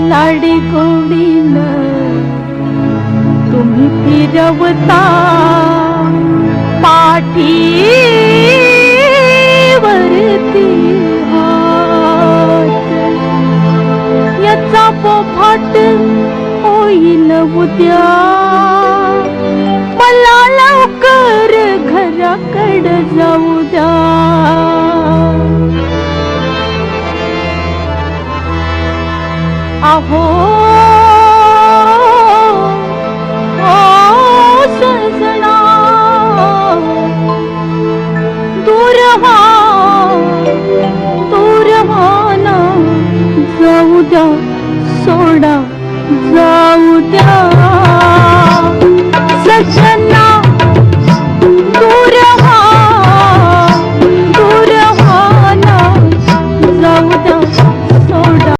लाडी गोडीनं तुम्ही फिरवता पाठीवरती हात. याचा पोफाट होईल उद्या, मला लवकर घराकडे जाऊ द्या. अहो ओ सजना, दूर व्हा ना, जाऊ द्या, सोडा जाऊ द्या. सजना